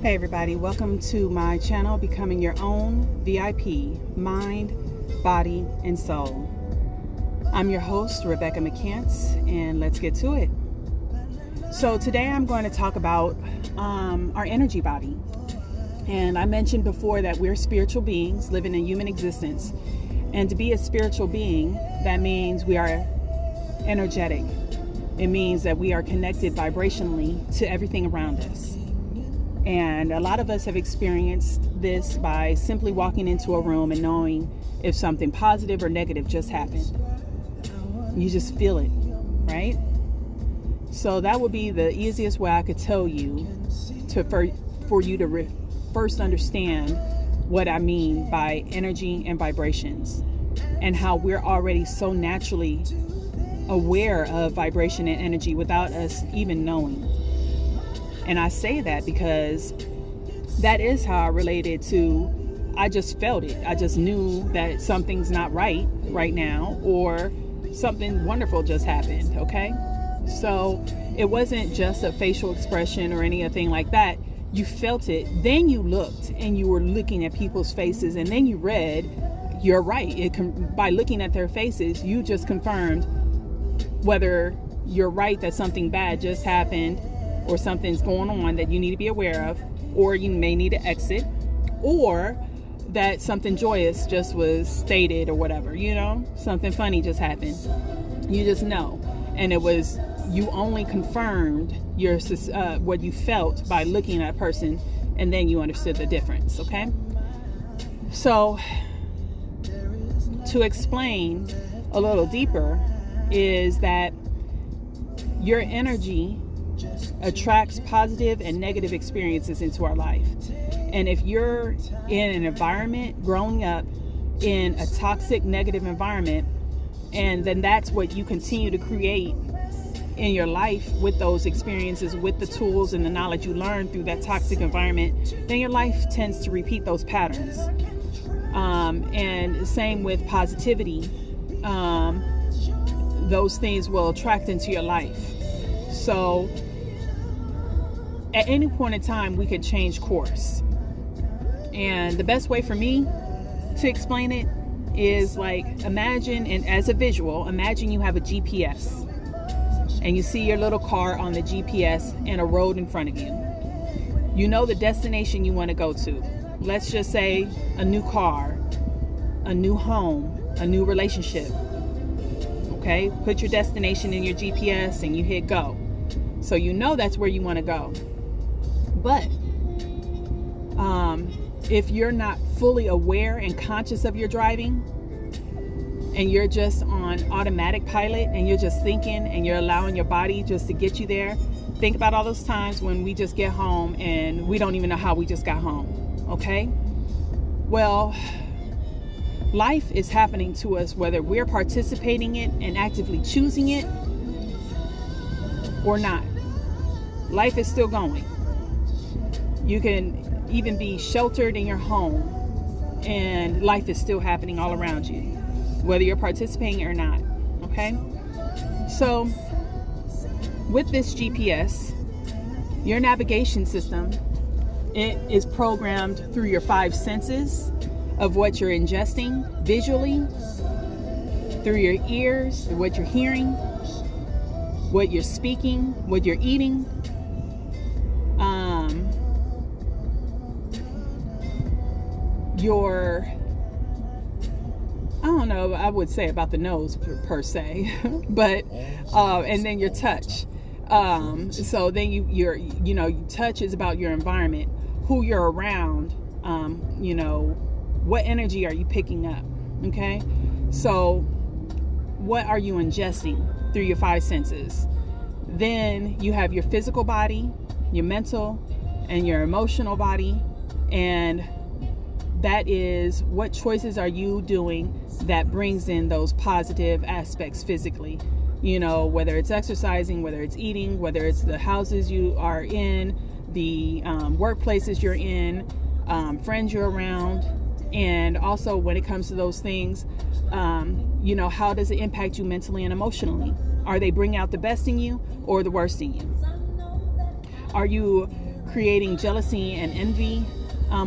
Hey everybody, welcome to my channel, Becoming Your Own VIP, Mind, Body, and Soul. I'm your host, Rebecca McCants, and let's get to it. So today I'm going to talk about our energy body. And I mentioned before that we're spiritual beings living in human existence. And to be a spiritual being, that means we are energetic. It means that we are connected vibrationally to everything around us. And a lot of us have experienced this by simply walking into a room and knowing if something positive or negative just happened. You just feel it, right? So that would be the easiest way I could tell you for you to first understand what I mean by energy and vibrations, and how we're already so naturally aware of vibration and energy without us even knowing. And I say that because that is how I related to, I just felt it. I just knew that something's not right now, or something wonderful just happened, okay? So it wasn't just a facial expression or anything like that. You felt it, then you looked, and you were looking at people's faces, and then you read, you're right. By looking at their faces, you just confirmed whether you're right that something bad just happened, or something's going on that you need to be aware of, or you may need to exit, or that something joyous just was stated or whatever, something funny just happened. You just know. And it was, you only confirmed your what you felt by looking at a person, and then you understood the difference, okay? So to explain a little deeper is that your energy attracts positive and negative experiences into our life. And if you're in an environment, growing up in a toxic, negative environment, and then that's what you continue to create in your life with those experiences, with the tools and the knowledge you learn through that toxic environment, then your life tends to repeat those patterns. And same with positivity. Those things will attract into your life. So at any point in time, we could change course. And the best way for me to explain it is like, imagine, and as a visual, imagine you have a GPS and you see your little car on the GPS and a road in front of you. You know the destination you want to go to. Let's just say a new car, a new home, a new relationship. Okay, put your destination in your GPS and you hit go. So you know that's where you want to go. But if you're not fully aware and conscious of your driving, and you're just on automatic pilot, and you're just thinking, and you're allowing your body just to get you there, think about all those times when we just get home and we don't even know how we just got home, okay? Well, life is happening to us whether we're participating in it and actively choosing it or not. Life is still going. You can even be sheltered in your home and life is still happening all around you, whether you're participating or not, okay? So with this GPS, your navigation system, it is programmed through your 5 senses of what you're ingesting visually, through your ears, what you're hearing, what you're speaking, what you're eating, I would say about the nose per se, but and then your touch. So then your touch is about your environment, who you're around, what energy are you picking up, okay? So what are you ingesting through your 5 senses? Then you have your physical body, your mental, and your emotional body, and that is what choices are you doing that brings in those positive aspects physically, whether it's exercising, whether it's eating, whether it's the houses you are in, the workplaces you're in, friends you're around. And also when it comes to those things, how does it impact you mentally and emotionally? Are they bringing out the best in you or the worst in you? Are you creating jealousy and envy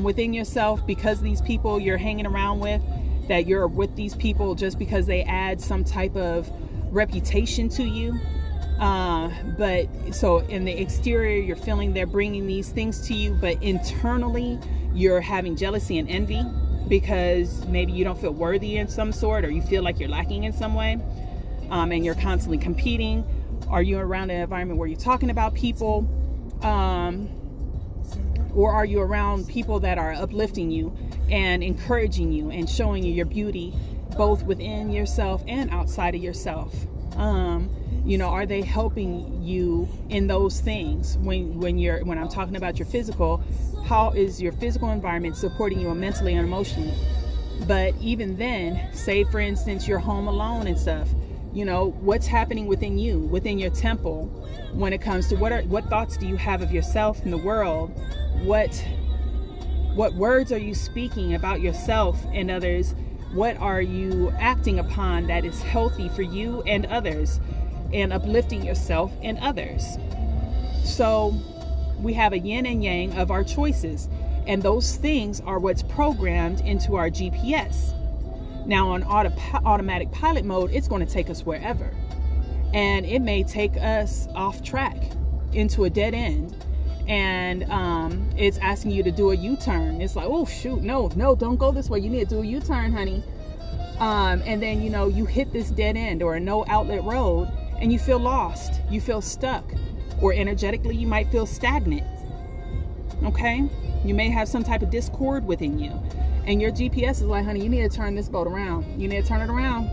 within yourself because these people you're hanging around with, that you're with these people just because they add some type of reputation to you. But so in the exterior, you're feeling they're bringing these things to you, but internally you're having jealousy and envy because maybe you don't feel worthy in some sort, or you feel like you're lacking in some way, and you're constantly competing. Are you around an environment where you're talking about people, or are you around people that are uplifting you and encouraging you and showing you your beauty, both within yourself and outside of yourself? Are they helping you in those things? When I'm talking about your physical, how is your physical environment supporting you mentally and emotionally? But even then, say for instance, you're home alone and stuff, what's happening within you, within your temple, when it comes to what thoughts do you have of yourself and the world? What words are you speaking about yourself and others? What are you acting upon that is healthy for you and others, and uplifting yourself and others? So we have a yin and yang of our choices, and those things are what's programmed into our GPS. Now on automatic pilot mode, it's going to take us wherever, and it may take us off track into a dead end, and it's asking you to do a U-turn. It's like, oh shoot, no, don't go this way, you need to do a U-turn, honey. And then you hit this dead end or a no outlet road, and you feel lost, you feel stuck, or energetically you might feel stagnant. Okay, you may have some type of discord within you, and your GPS is like, honey, you need to turn this boat around, you need to turn it around.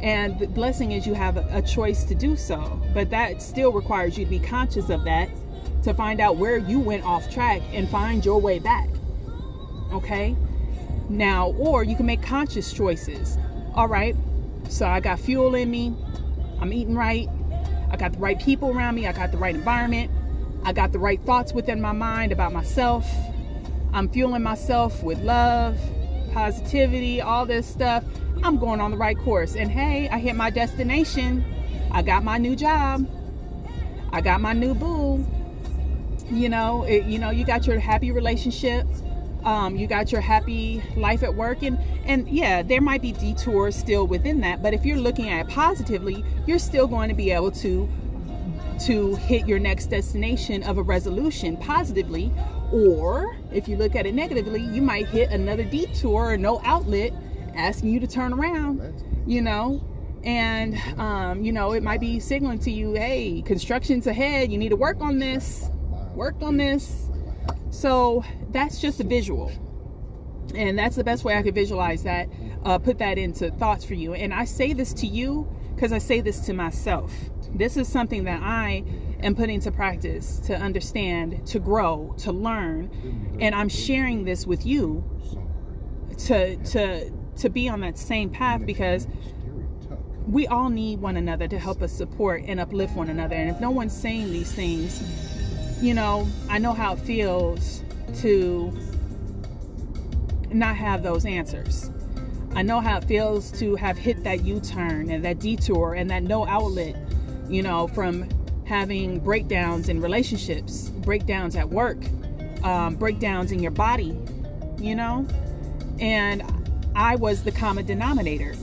And the blessing is you have a choice to do so, but that still requires you to be conscious of that, to find out where you went off track and find your way back. Okay, now, or you can make conscious choices. All right, so I got fuel in me, I'm eating right, I got the right people around me, I got the right environment, I got the right thoughts within my mind about myself, I'm fueling myself with love, positivity, all this stuff. I'm going on the right course, and hey, I hit my destination. I got my new job, I got my new boo. You got your happy relationship, you got your happy life at work, and yeah, there might be detours still within that, but if you're looking at it positively, you're still going to be able to hit your next destination of a resolution positively. Or if you look at it negatively, you might hit another detour or no outlet asking you to turn around, and it might be signaling to you, hey, construction's ahead, you need to work on this. So that's just a visual, and that's the best way I could visualize that, put that into thoughts for you. And I say this to you because I say this to myself. This is something that I am putting into practice, to understand, to grow, to learn, and I'm sharing this with you to be on that same path, because we all need one another to help us support and uplift one another. And if no one's saying these things, I know how it feels to not have those answers. I know how it feels to have hit that U-turn and that detour and that no outlet, from having breakdowns in relationships, breakdowns at work, breakdowns in your body, and I was the common denominator.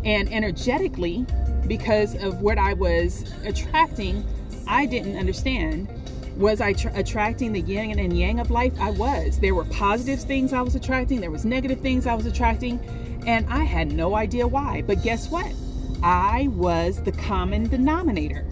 And energetically, because of what I was attracting, I didn't understand. Was I attracting the yin and yang of life? I was. There were positive things I was attracting. There was negative things I was attracting. And I had no idea why. But guess what? I was the common denominator.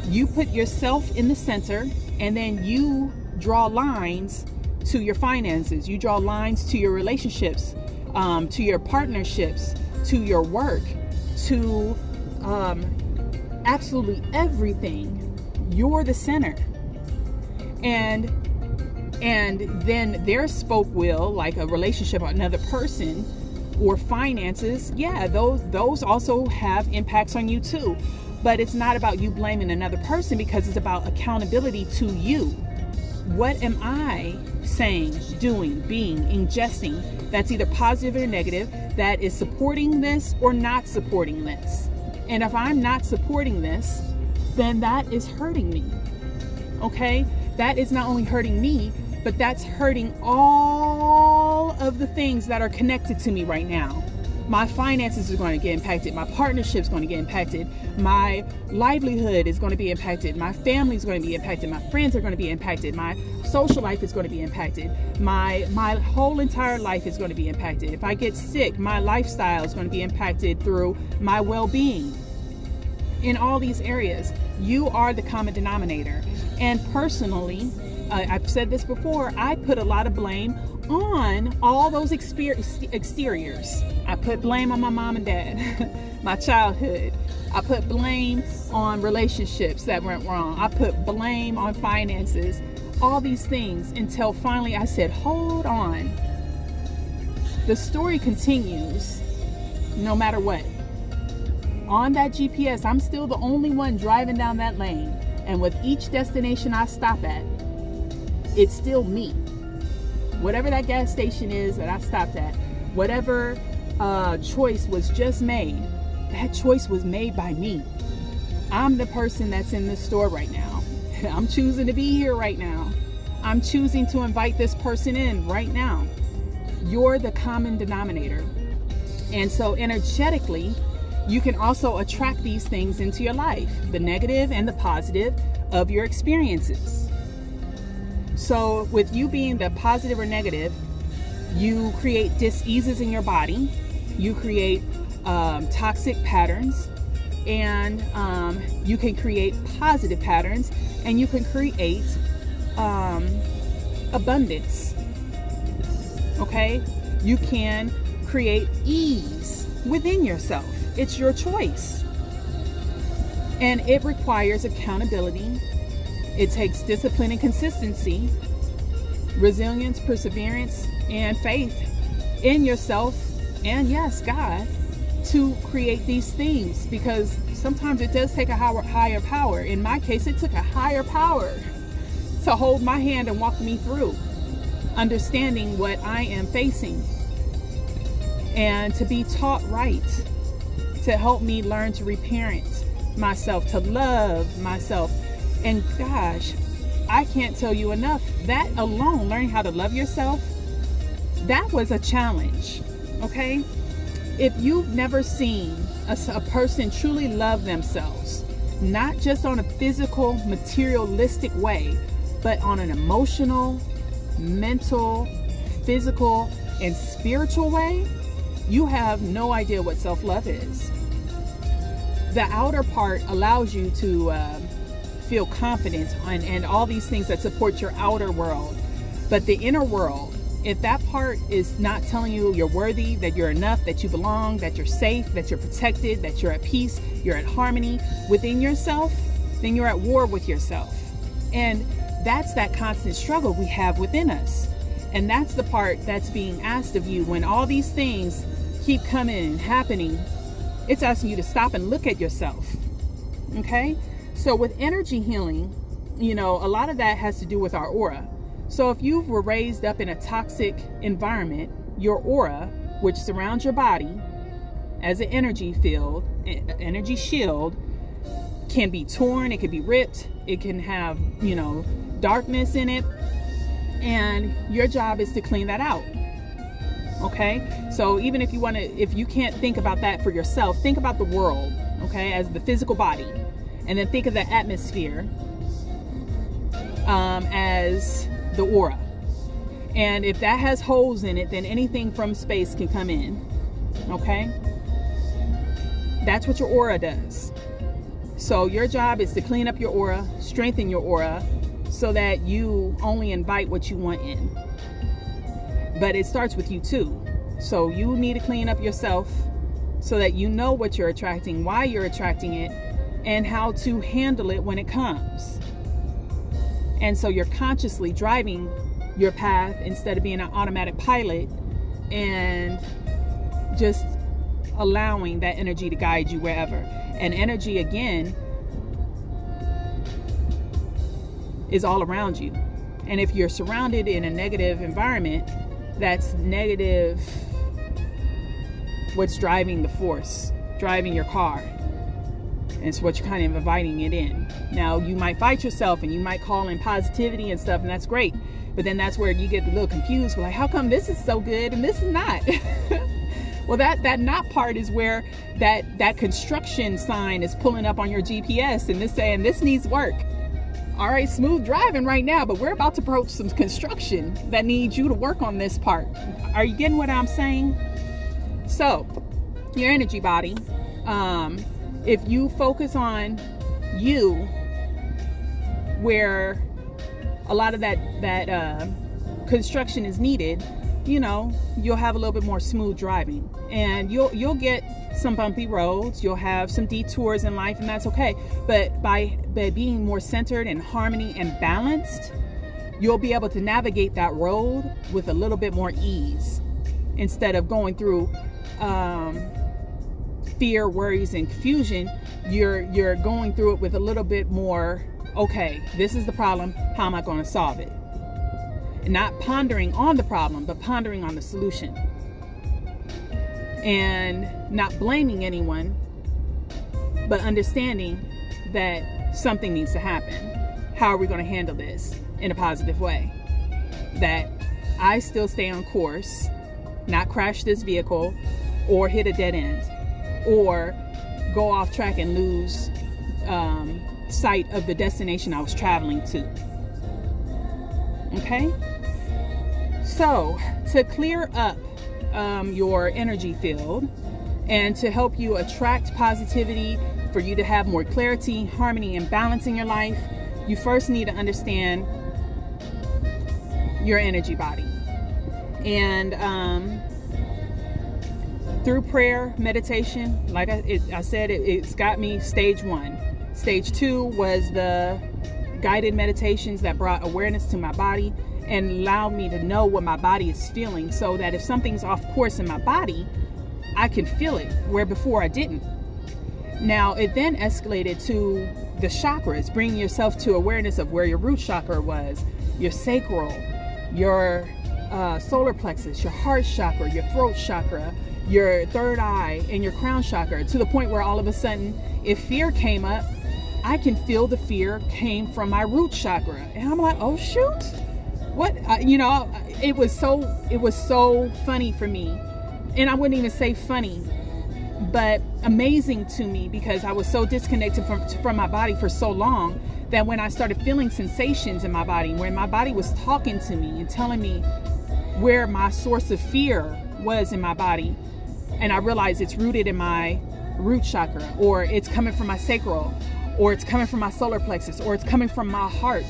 You put yourself in the center, and then you draw lines to your finances. You draw lines to your relationships, to your partnerships, to your work, to absolutely everything. You're the center. And then their spoke wheel, like a relationship with another person or finances, yeah, those also have impacts on you too. But it's not about you blaming another person, because it's about accountability to you. What am I saying, doing, being, ingesting that's either positive or negative, that is supporting this or not supporting this? And if I'm not supporting this, then that is hurting me. Okay? that is not only hurting me, but that's hurting all of the things that are connected to me right now. My finances are going to get impacted. My partnership is going to get impacted. My livelihood is going to be impacted. My family is going to be impacted. My friends are going to be impacted. My social life is going to be impacted. My whole entire life is going to be impacted. If I get sick, my lifestyle is going to be impacted through my well-being. In all these areas, you are the common denominator. And personally, I've said this before, I put a lot of blame on all those exteriors. I put blame on my mom and dad, my childhood. I put blame on relationships that went wrong. I put blame on finances, all these things, until finally I said, hold on. The story continues no matter what. On that GPS, I'm still the only one driving down that lane. And with each destination I stop at, it's still me. Whatever that gas station is that I stopped at, whatever choice was just made, that choice was made by me. I'm the person that's in this store right now. I'm choosing to be here right now. I'm choosing to invite this person in right now. You're the common denominator. And so energetically, you can also attract these things into your life, the negative and the positive of your experiences. So with you being the positive or negative, you create dis-eases in your body, you create toxic patterns, and you can create positive patterns, and you can create abundance. Okay? You can create ease within yourself. It's your choice. And it requires accountability. It takes discipline and consistency, resilience, perseverance, and faith in yourself and, yes, God, to create these things, because sometimes it does take a higher power. In my case, it took a higher power to hold my hand and walk me through understanding what I am facing, and to be taught right, to help me learn to reparent myself, to love myself. And gosh, I can't tell you enough, that alone, learning how to love yourself, that was a challenge, okay? If you've never seen a person truly love themselves, not just on a physical, materialistic way, but on an emotional, mental, physical, and spiritual way, you have no idea what self-love is. The outer part allows you to feel confident and all these things that support your outer world. But the inner world, if that part is not telling you you're worthy, that you're enough, that you belong, that you're safe, that you're protected, that you're at peace, you're at harmony within yourself, then you're at war with yourself. And that's that constant struggle we have within us. And that's the part that's being asked of you when all these things keep coming and happening. It's asking you to stop and look at yourself. Okay? So with energy healing, you know, a lot of that has to do with our aura. So if you were raised up in a toxic environment, your aura, which surrounds your body as an energy field, energy shield, can be torn, it can be ripped, it can have, you know, darkness in it. And your job is to clean that out. Okay? So even if you can't think about that for yourself, think about the world, okay, as the physical body. And then think of the atmosphere as the aura. And if that has holes in it, then anything from space can come in. Okay? That's what your aura does. So your job is to clean up your aura, strengthen your aura, so that you only invite what you want in. But it starts with you too. So you need to clean up yourself so that you know what you're attracting, why you're attracting it, and how to handle it when it comes. And so you're consciously driving your path instead of being an automatic pilot and just allowing that energy to guide you wherever. And energy, again, is all around you. And if you're surrounded in a negative environment, that's negative, what's driving the force, driving your car. And so what you're kind of inviting it in. Now, you might fight yourself and you might call in positivity and stuff, and that's great. But then that's where you get a little confused. Like, how come this is so good and this is not? Well, that not part is where that construction sign is pulling up on your GPS and this saying this needs work. All right, smooth driving right now, but we're about to approach some construction that needs you to work on this part. Are you getting what I'm saying? So, your energy body, if you focus on you, where a lot of that construction is needed, you know, you'll have a little bit more smooth driving, and you'll get some bumpy roads, you'll have some detours in life, and that's okay. But by being more centered and harmony and balanced, you'll be able to navigate that road with a little bit more ease, instead of going through fear, worries, and confusion. You're going through it with a little bit more, okay, this is the problem, how am I going to solve it? And not pondering on the problem, but pondering on the solution. And not blaming anyone, but understanding that something needs to happen. How are we going to handle this in a positive way? That I still stay on course, not crash this vehicle or hit a dead end or go off track and lose sight of the destination I was traveling to. Okay? So, to clear up your energy field and to help you attract positivity, for you to have more clarity, harmony, and balance in your life, you first need to understand your energy body. And through prayer, meditation, like I said, it's got me stage 1. Stage 2 was the guided meditations that brought awareness to my body and allowed me to know what my body is feeling, so that if something's off course in my body, I can feel it, where before I didn't. Now, it then escalated to the chakras, bringing yourself to awareness of where your root chakra was, your sacral, your solar plexus, your heart chakra, your throat chakra, your third eye, and your crown chakra, to the point where all of a sudden, if fear came up, I can feel the fear came from my root chakra. And I'm like, oh shoot. What, it was so funny for me. And I wouldn't even say funny, but amazing to me, because I was so disconnected from my body for so long, that when I started feeling sensations in my body, when my body was talking to me and telling me where my source of fear was in my body, and I realized it's rooted in my root chakra, or it's coming from my sacral, or it's coming from my solar plexus, or it's coming from my heart,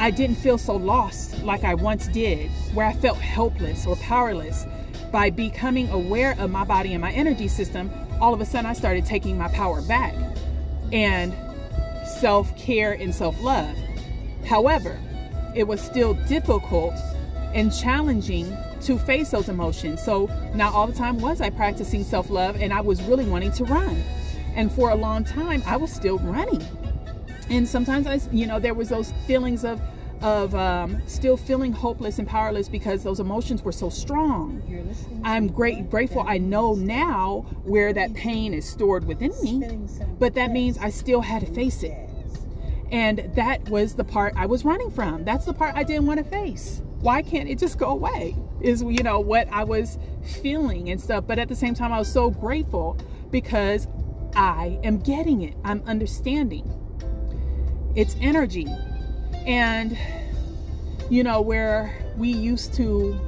I didn't feel so lost like I once did, where I felt helpless or powerless. By becoming aware of my body and my energy system, all of a sudden I started taking my power back, and self-care and self-love. However, it was still difficult and challenging to face those emotions. So not all the time was I practicing self-love, and I was really wanting to run. And for a long time, I was still running. And sometimes there was those feelings of still feeling hopeless and powerless, because those emotions were so strong. I'm grateful. I know now where that pain is stored within me, but that means I still had to face it. And that was the part I was running from. That's the part I didn't want to face. Why can't it just go away? Is, what I was feeling and stuff. But at the same time, I was so grateful, because I am getting it. I'm understanding. It's energy. And, where we used to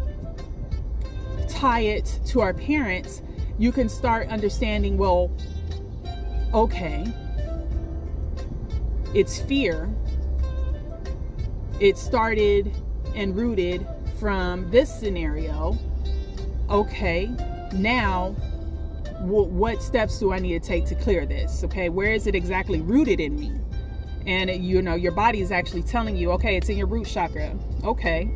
tie it to our parents, you can start understanding, well, okay, it's fear. It started and rooted from this scenario. Okay, now what steps do I need to take to clear this? Okay, where is it exactly rooted in me? And your body is actually telling you, okay, it's in your root chakra. Okay,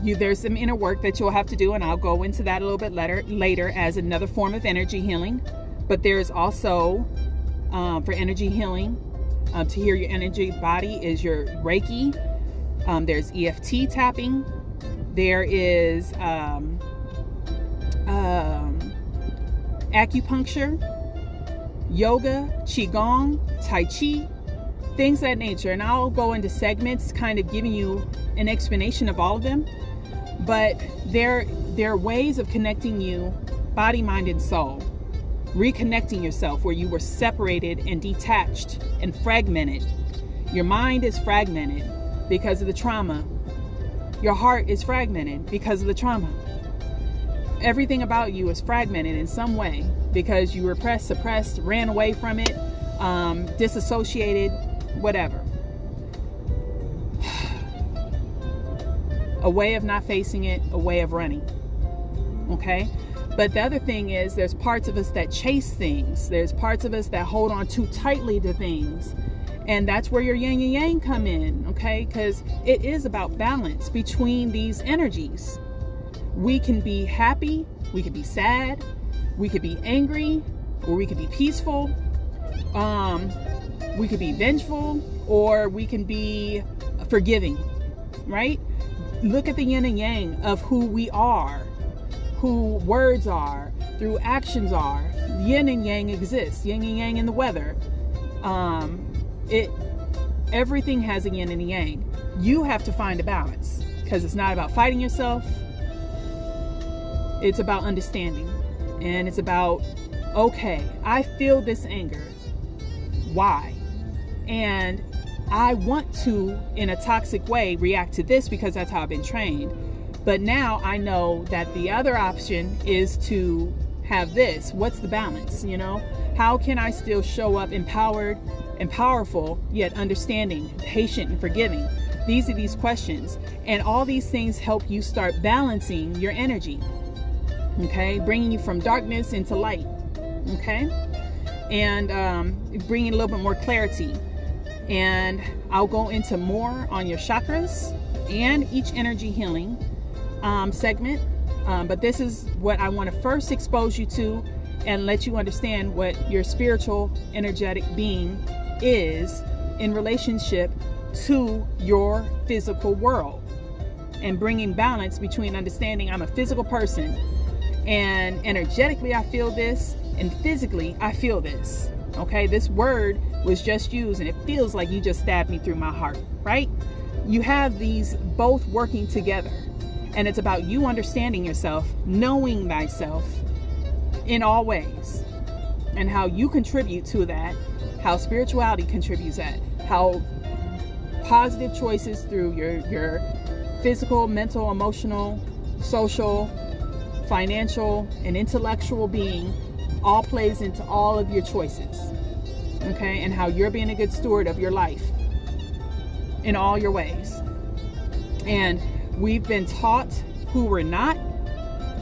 there's some inner work that you'll have to do, and I'll go into that a little bit later as another form of energy healing. But there's also for energy healing, to heal your energy body, is your Reiki. There's EFT tapping. There is acupuncture. yoga, qigong, tai chi, things of that nature. And I'll go into segments kind of giving you an explanation of all of them. But they're ways of connecting you, body, mind, and soul. Reconnecting yourself where you were separated and detached and fragmented. Your mind is fragmented because of the trauma. Your heart is fragmented because of the trauma. Everything about you is fragmented in some way because you repressed, suppressed, ran away from it, disassociated, whatever. A way of not facing it, a way of running. Okay? But the other thing is there's parts of us that chase things. There's parts of us that hold on too tightly to things. And that's where your yin and yang come in, okay? Because it is about balance between these energies. We can be happy, we could be sad, we could be angry, or we could be peaceful. We could be vengeful, or we can be forgiving, right? Look at the yin and yang of who we are, who words are, through actions are. Yin and yang exists, yin and yang in the weather. Everything has a yin and a yang. You have to find a balance because it's not about fighting yourself. It's about understanding. And it's about, okay, I feel this anger. Why? And I want to, in a toxic way, react to this because that's how I've been trained. But now I know that the other option is to have this. What's the balance? You know, how can I still show up empowered and powerful, yet understanding, patient, and forgiving? These are these questions. And all these things help you start balancing your energy. Okay? Bringing you from darkness into light. Okay? And bringing a little bit more clarity. And I'll go into more on your chakras and each energy healing segment. But this is what I want to first expose you to and let you understand what your spiritual energetic being is in relationship to your physical world, and bringing balance between understanding I'm a physical person and energetically I feel this and physically I feel this. Okay, this word was just used and it feels like you just stabbed me through my heart, right? You have these both working together, and it's about you understanding yourself, knowing thyself in all ways, and how you contribute to that, how spirituality contributes that, how positive choices through your physical, mental, emotional, social, financial, and intellectual being all plays into all of your choices. Okay, and how you're being a good steward of your life in all your ways. And we've been taught who we're not,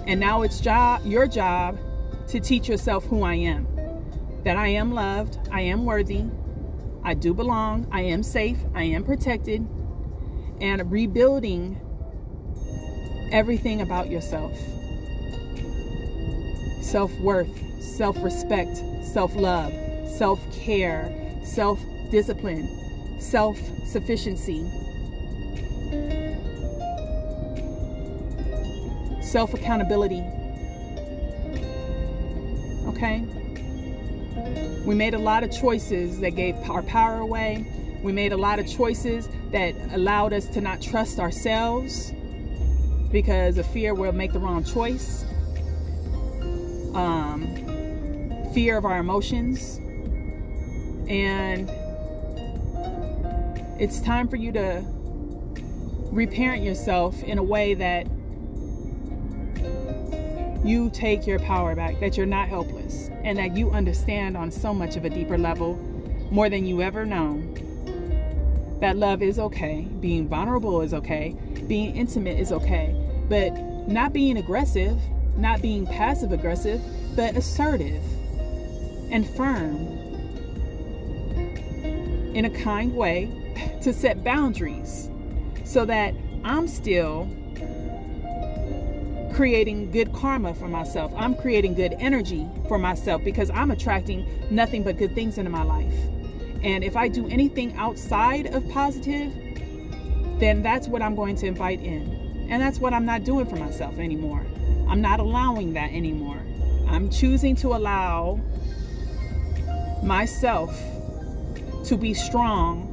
and now it's your job to teach yourself who I am. That I am loved, I am worthy, I do belong, I am safe, I am protected, and rebuilding everything about yourself. Self-worth, self-respect, self-love, self-care, self-discipline, self-sufficiency, self-accountability. Okay? We made a lot of choices that gave our power away. We made a lot of choices that allowed us to not trust ourselves because of fear we'll make the wrong choice. Fear of our emotions. And it's time for you to reparent yourself in a way that you take your power back, that you're not helpless, and that you understand on so much of a deeper level, more than you ever known, that love is okay, being vulnerable is okay, being intimate is okay, but not being aggressive, not being passive aggressive, but assertive and firm in a kind way to set boundaries so that I'm still creating good karma for myself. I'm creating good energy for myself because I'm attracting nothing but good things into my life. And if I do anything outside of positive, then that's what I'm going to invite in. And that's what I'm not doing for myself anymore. I'm not allowing that anymore. I'm choosing to allow myself to be strong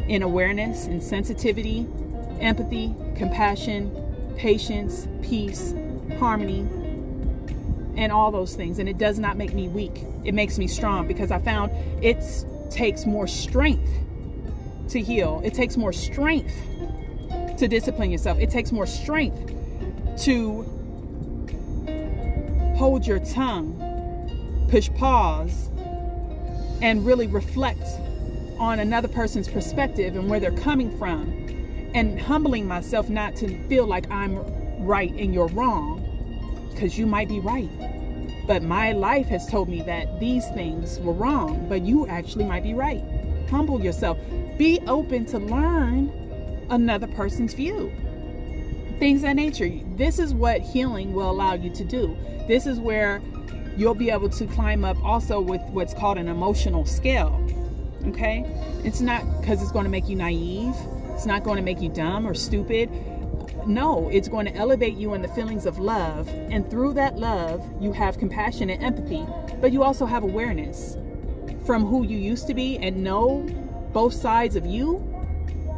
in awareness and sensitivity, empathy, compassion, patience, peace, harmony, and all those things. And it does not make me weak. It makes me strong, because I found it takes more strength to heal. It takes more strength to discipline yourself. It takes more strength to hold your tongue, push pause, and really reflect on another person's perspective and where they're coming from, and humbling myself not to feel like I'm right and you're wrong, because you might be right. But my life has told me that these things were wrong, but you actually might be right. Humble yourself. Be open to learn another person's view. Things of that nature. This is what healing will allow you to do. This is where you'll be able to climb up also with what's called an emotional scale. Okay? It's not because it's going to make you naive. It's not going to make you dumb or stupid. No, it's going to elevate you in the feelings of love. And through that love, you have compassion and empathy. But you also have awareness from who you used to be, and know both sides of you,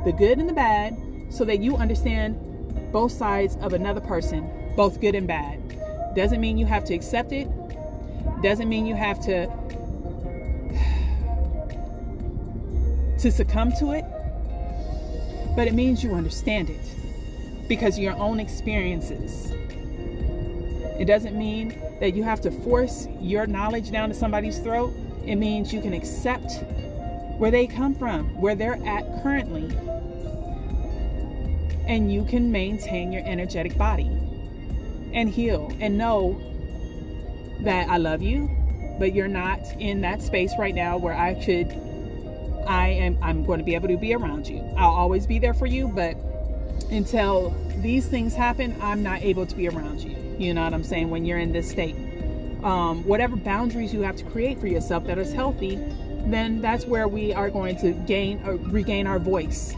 the good and the bad, so that you understand both sides of another person, both good and bad. Doesn't mean you have to accept it. Doesn't mean you have to succumb to it. But it means you understand it because of your own experiences. It doesn't mean that you have to force your knowledge down to somebody's throat. It means you can accept where they come from, where they're at currently. And you can maintain your energetic body and heal and know that I love you, but you're not in that space right now where I'm going to be able to be around you. I'll always be there for you, but until these things happen, I'm not able to be around you. You know what I'm saying? When you're in this state, whatever boundaries you have to create for yourself that is healthy, then that's where we are going to regain our voice,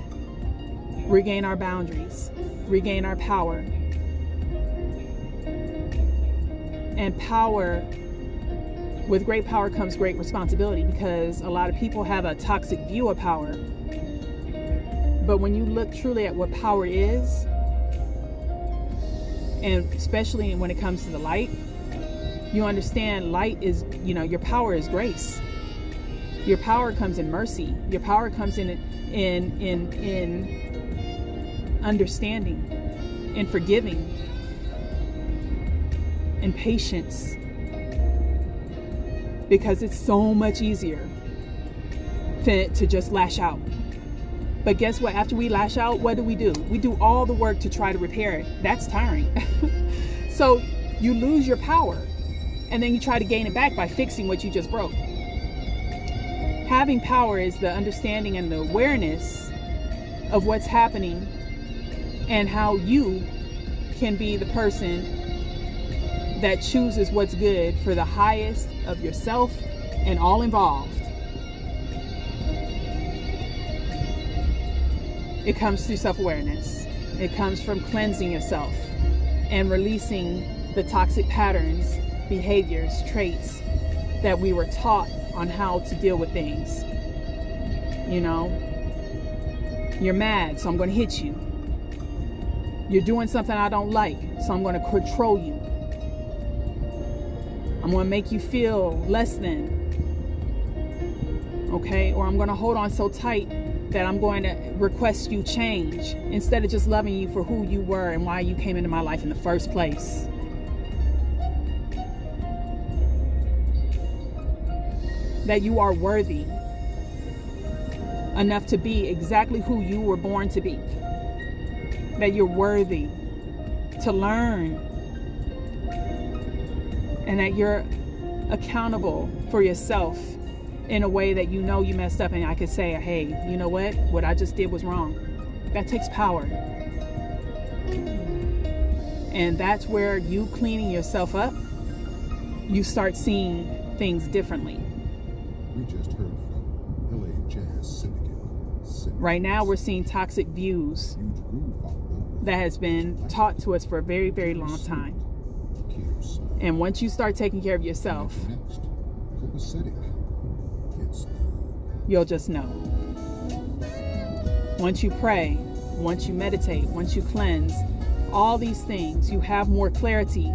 regain our boundaries, regain our power. And power, with great power comes great responsibility, because a lot of people have a toxic view of power. But when you look truly at what power is, and especially when it comes to the light, you understand light is, your power is grace. Your power comes in mercy. Your power comes in understanding, in forgiving, in patience. Because it's so much easier to just lash out. But guess what? After we lash out, what do? We do all the work to try to repair it. That's tiring. So you lose your power, and then you try to gain it back by fixing what you just broke. Having power is the understanding and the awareness of what's happening and how you can be the person that chooses what's good for the highest of yourself and all involved. It comes through self-awareness. It comes from cleansing yourself and releasing the toxic patterns, behaviors, traits that we were taught on how to deal with things. You're mad, so I'm going to hit you. You're doing something I don't like, so I'm going to control you. I'm going to make you feel less than. Okay? Or I'm going to hold on so tight that I'm going to request you change instead of just loving you for who you were and why you came into my life in the first place. That you are worthy enough to be exactly who you were born to be. That you're worthy to learn. And that you're accountable for yourself in a way that you messed up, and I could say, hey, you know what I just did was wrong. That takes power. And that's where you cleaning yourself up, you start seeing things differently. We just heard from LA Jazz Syndicate. Right now we're seeing toxic views that has been taught to us for a very, very long time. And once you start taking care of yourself, you'll just know. Once you pray, once you meditate, once you cleanse, all these things, you have more clarity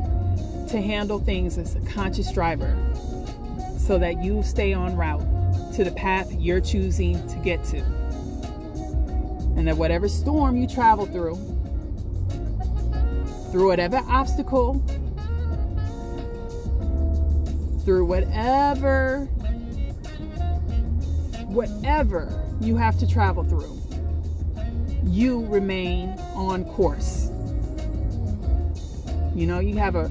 to handle things as a conscious driver so that you stay on route to the path you're choosing to get to. And that whatever storm you travel through whatever obstacle, through whatever you have to travel through, you remain on course. You know, you have a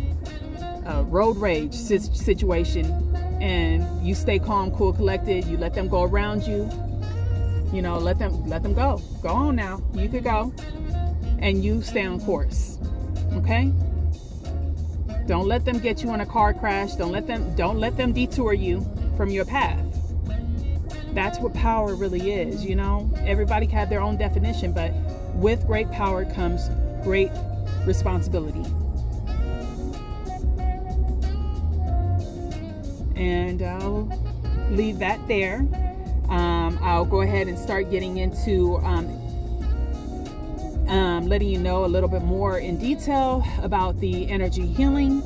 road rage situation and you stay calm, cool, collected. You let them go around you. You know, let them go. Go on now. You could go. And you stay on course. Okay? Don't let them get you in a car crash. Don't let them detour you from your path. That's what power really is, you know? Everybody have their own definition, but with great power comes great responsibility. And I'll leave that there. I'll go ahead and start getting into letting you know a little bit more in detail about the energy healing,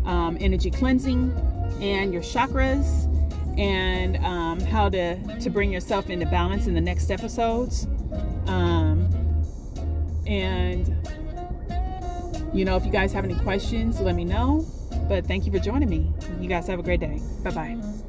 energy cleansing, and your chakras, and how to bring yourself into balance in the next episodes. And you know, if you guys have any questions, let me know. But thank you for joining me. You guys have a great day. Bye-bye.